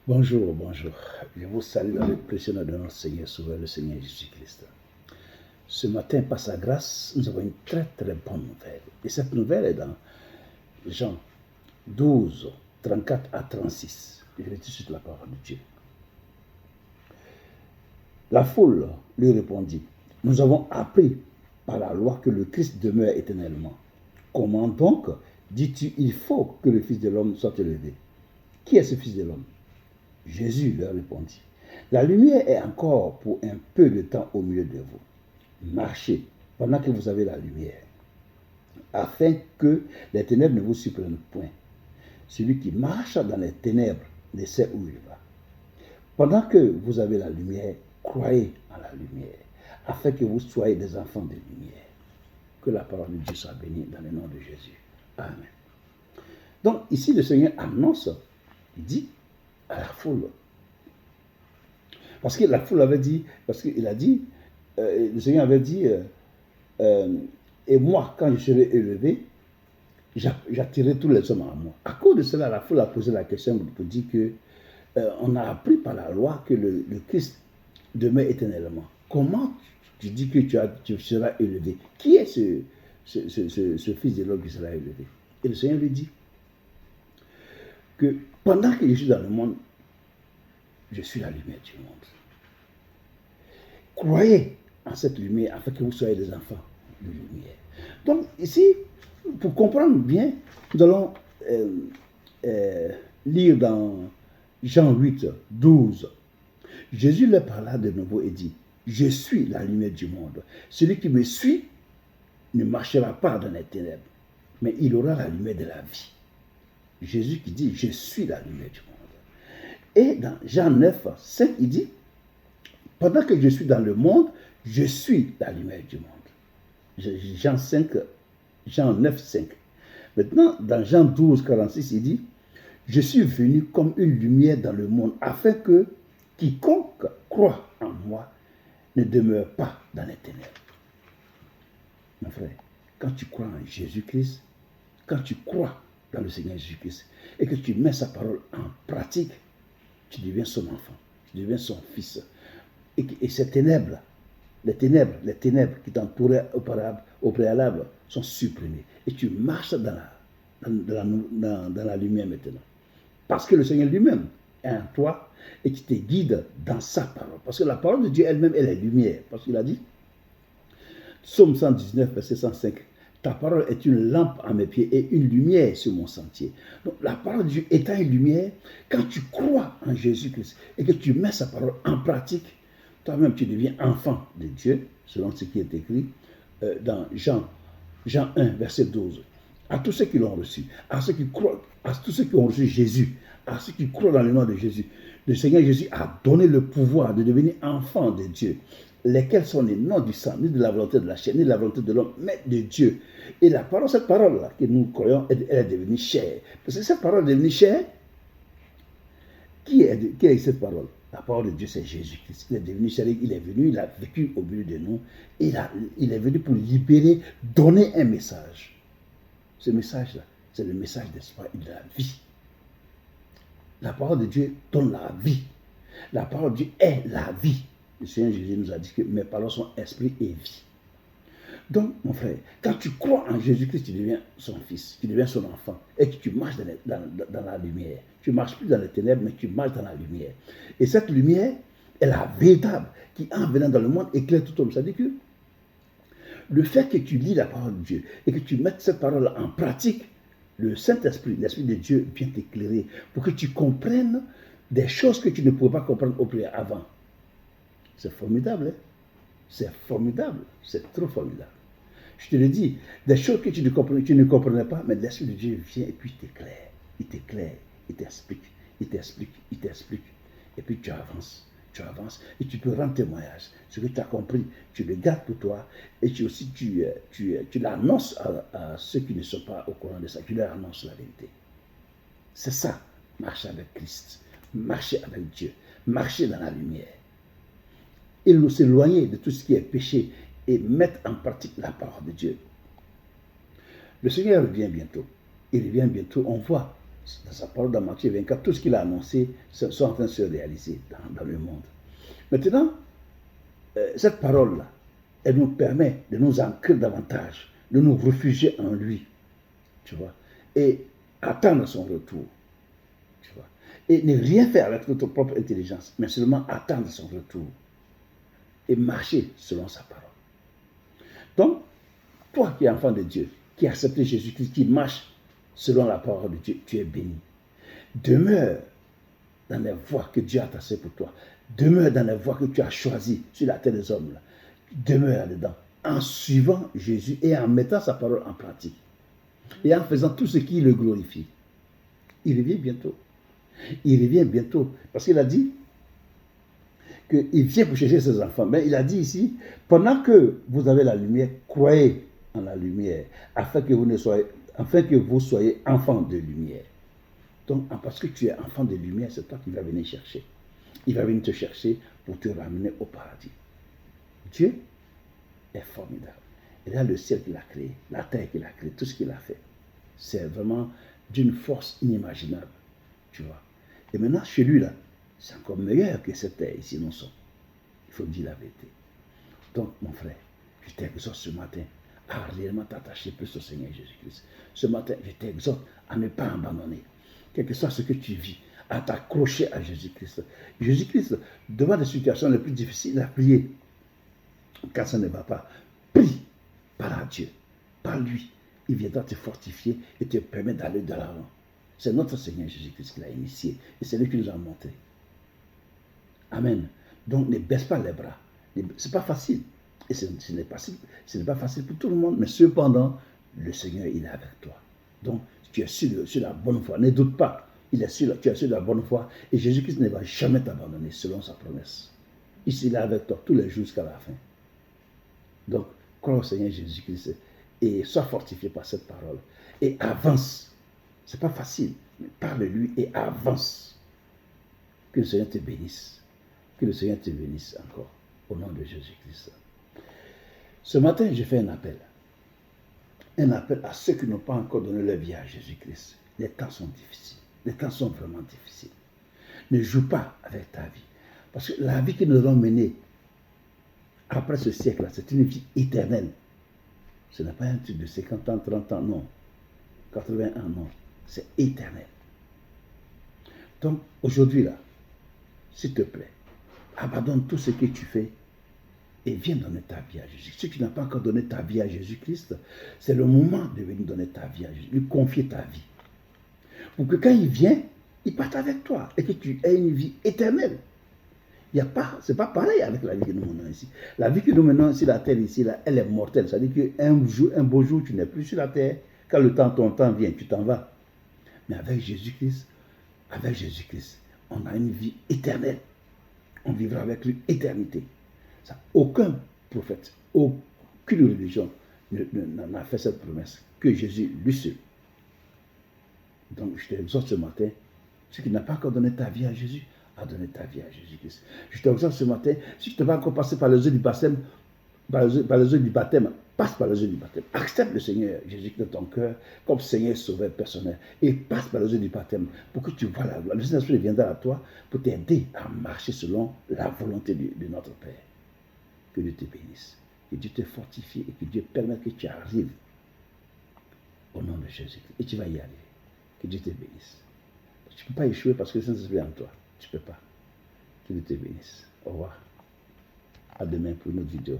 Bonjour, bonjour. Je vous salue dans le précieux nom de notre Seigneur Sauveur, le Seigneur Jésus-Christ. Ce matin, par sa grâce, nous avons une très très bonne nouvelle. Et cette nouvelle est dans Jean 12, 34 à 36. Je vais tout de suite la parole de Dieu. La foule lui répondit, nous avons appris par la loi que le Christ demeure éternellement. Comment donc dis-tu il faut que le Fils de l'homme soit élevé? Qui est ce Fils de l'homme? Jésus leur répondit, la lumière est encore pour un peu de temps au milieu de vous. Marchez pendant que vous avez la lumière, afin que les ténèbres ne vous surprennent point. Celui qui marche dans les ténèbres ne sait où il va. Pendant que vous avez la lumière, croyez en la lumière, afin que vous soyez des enfants de lumière. Que la parole de Dieu soit bénie dans le nom de Jésus. Amen. Donc ici le Seigneur annonce, il dit à la foule. Parce que la foule avait dit, parce qu'il a dit, le Seigneur avait dit, et moi, quand je serai élevé, j'attirerai tous les hommes à moi. À cause de cela, la foule a posé la question pour dire que on a appris par la loi que le Christ demeure éternellement. Comment tu dis que tu seras élevé? Qui est ce Fils de l'homme qui sera élevé? Et le Seigneur lui dit que pendant que je suis dans le monde, je suis la lumière du monde. Croyez en cette lumière afin que vous soyez des enfants de lumière. Donc ici, pour comprendre bien, nous allons lire dans Jean 8, 12. Jésus leur parla de nouveau et dit, je suis la lumière du monde. Celui qui me suit ne marchera pas dans les ténèbres, mais il aura la lumière de la vie. Jésus qui dit, je suis la lumière du monde. Et dans Jean 9, 5, il dit, pendant que je suis dans le monde, je suis la lumière du monde. Jean 9, 5. Maintenant, dans Jean 12, 46, il dit, je suis venu comme une lumière dans le monde, afin que quiconque croit en moi ne demeure pas dans les ténèbres. Mon frère, quand tu crois en Jésus-Christ, quand tu crois dans le Seigneur Jésus-Christ, et que tu mets sa parole en pratique, tu deviens son enfant, tu deviens son fils. Et ces ténèbres, les ténèbres qui t'entouraient au préalable sont supprimées. Et tu marches dans la lumière maintenant. Parce que le Seigneur lui-même est en toi et qui te guide dans sa parole. Parce que la parole de Dieu elle-même, elle est lumière. Parce qu'il a dit, Psaume 119, verset 105, ta parole est une lampe à mes pieds et une lumière sur mon sentier. Donc la parole de Dieu étant une lumière, quand tu crois en Jésus-Christ et que tu mets sa parole en pratique, toi-même tu deviens enfant de Dieu, selon ce qui est écrit dans Jean 1, verset 12. À tous ceux qui l'ont reçu, à ceux qui croient, à tous ceux qui ont reçu Jésus, à ceux qui croient dans le nom de Jésus, le Seigneur Jésus a donné le pouvoir de devenir enfant de Dieu, lesquels sont les noms du sang, ni de la volonté de la chair, ni de la volonté de l'homme, mais de Dieu. Et la parole, cette parole-là que nous croyons, elle est devenue chair. Parce que cette parole est devenue chair. Qui est cette parole? La parole de Dieu, c'est Jésus-Christ. Il est devenu chair, il est venu, il a vécu au milieu de nous. Il est venu pour libérer, donner un message. Ce message-là, c'est le message d'espoir et de la vie. La parole de Dieu donne la vie. La parole de Dieu est la vie. Le Seigneur Jésus nous a dit que mes paroles sont esprit et vie. Donc, mon frère, quand tu crois en Jésus-Christ, tu deviens son fils, tu deviens son enfant, et que tu marches dans la lumière. Tu ne marches plus dans les ténèbres, mais tu marches dans la lumière. Et cette lumière est la véritable, qui en venant dans le monde éclaire tout homme. C'est-à-dire que le fait que tu lis la parole de Dieu et que tu mettes cette parole en pratique, le Saint-Esprit, l'Esprit de Dieu vient t'éclairer pour que tu comprennes des choses que tu ne pouvais pas comprendre avant. C'est formidable, hein? C'est formidable, c'est trop formidable. Je te le dis, des choses que tu ne comprenais pas, mais l'Esprit de Dieu vient et puis il t'éclaire, il t'explique, et puis tu avances, et tu peux rendre témoignage. Ce que tu as compris, tu le gardes pour toi, et tu l'annonces à ceux qui ne sont pas au courant de ça, tu leur annonces la vérité. C'est ça, marcher avec Christ, marcher avec Dieu, marcher dans la lumière. Et nous s'éloigner de tout ce qui est péché et mettre en pratique la parole de Dieu. Le Seigneur revient bientôt. Il revient bientôt. On voit dans sa parole dans Matthieu 24, tout ce qu'il a annoncé sont en train de se réaliser dans le monde. Maintenant, cette parole-là, elle nous permet de nous ancrer davantage, de nous réfugier en lui, tu vois, et attendre son retour, tu vois, et ne rien faire avec notre propre intelligence, mais seulement attendre son retour et marcher selon sa parole. Donc, toi qui es enfant de Dieu, qui as accepté Jésus-Christ, qui marche selon la parole de Dieu, tu es béni. Demeure dans les voies que Dieu a tracées pour toi. Demeure dans les voies que tu as choisies sur la terre des hommes. Là. Demeure dedans, en suivant Jésus et en mettant sa parole en pratique. Et en faisant tout ce qui le glorifie. Il revient bientôt. Il revient bientôt. Parce qu'il a dit qu'il vient pour chercher ses enfants. Mais il a dit ici, pendant que vous avez la lumière, croyez en la lumière, afin que vous soyez enfants de lumière. Donc, parce que tu es enfant de lumière, c'est toi qui vas venir chercher. Il va venir te chercher pour te ramener au paradis. Dieu est formidable. Il a le ciel qu'il a créé, la terre qu'il a créée, tout ce qu'il a fait. C'est vraiment d'une force inimaginable. Tu vois. Et maintenant, chez lui, là, c'est encore meilleur que cette terre ici, nous sommes. Il faut dire la vérité. Donc, mon frère, je t'exhorte ce matin à réellement t'attacher plus au Seigneur Jésus-Christ. Ce matin, je t'exhorte à ne pas abandonner. Quel que soit ce que tu vis, à t'accrocher à Jésus-Christ. Jésus-Christ, devant des situations les plus difficiles à prier, quand ça ne va pas, prie, parle à Dieu, par lui. Il viendra te fortifier et te permettre d'aller de l'avant. C'est notre Seigneur Jésus-Christ qui l'a initié et c'est lui qui nous a montré. Amen. Donc ne baisse pas les bras. C'est pas facile. Et ce n'est pas facile pour tout le monde, mais cependant, le Seigneur, il est avec toi. Donc, tu es sur la bonne voie. Ne doute pas. Tu es sur la bonne voie. Et Jésus-Christ ne va jamais t'abandonner selon sa promesse. Il est avec toi tous les jours jusqu'à la fin. Donc, crois au Seigneur Jésus-Christ et sois fortifié par cette parole. Et avance. Ce n'est pas facile, mais parle-lui et avance. Que le Seigneur te bénisse. Que le Seigneur te bénisse encore. Au nom de Jésus-Christ. Ce matin, je fais un appel. Un appel à ceux qui n'ont pas encore donné leur vie à Jésus-Christ. Les temps sont difficiles. Les temps sont vraiment difficiles. Ne joue pas avec ta vie. Parce que la vie que nous allons mener après ce siècle-là, c'est une vie éternelle. Ce n'est pas un truc de 50 ans, 30 ans, non. 81 ans, non. C'est éternel. Donc, aujourd'hui, là, s'il te plaît, abandonne tout ce que tu fais et viens donner ta vie à Jésus. Si tu n'as pas encore donné ta vie à Jésus-Christ, c'est le moment de venir donner ta vie à Jésus, lui confier ta vie. Pour que quand il vient, il parte avec toi et que tu aies une vie éternelle. C'est pas pareil avec la vie que nous menons ici. La vie que nous menons sur la terre ici, là, elle est mortelle. C'est-à-dire qu'un beau jour, tu n'es plus sur la terre. Quand ton temps vient, tu t'en vas. Mais avec Jésus-Christ, on a une vie éternelle. On vivra avec lui éternité. Ça, aucun prophète, aucune religion n'a fait cette promesse que Jésus lui seul. Donc je t'exhorte ce matin, si tu n'as pas encore donné ta vie à Jésus, à donner ta vie à Jésus-Christ. Je t'exhorte ce matin, si tu n'es pas encore passé par les eaux du baptême, passe par les eaux du baptême. Accepte le Seigneur Jésus-Christ dans ton cœur comme Seigneur sauveur personnel. Et passe par les eaux du baptême pour que tu vois la gloire. Le Saint-Esprit viendra à toi pour t'aider à marcher selon la volonté de notre Père. Que Dieu te bénisse. Que Dieu te fortifie et que Dieu permette que tu arrives au nom de Jésus-Christ. Et tu vas y arriver. Que Dieu te bénisse. Tu ne peux pas échouer parce que le Saint-Esprit est en toi. Tu ne peux pas. Que Dieu te bénisse. Au revoir. À demain pour une autre vidéo.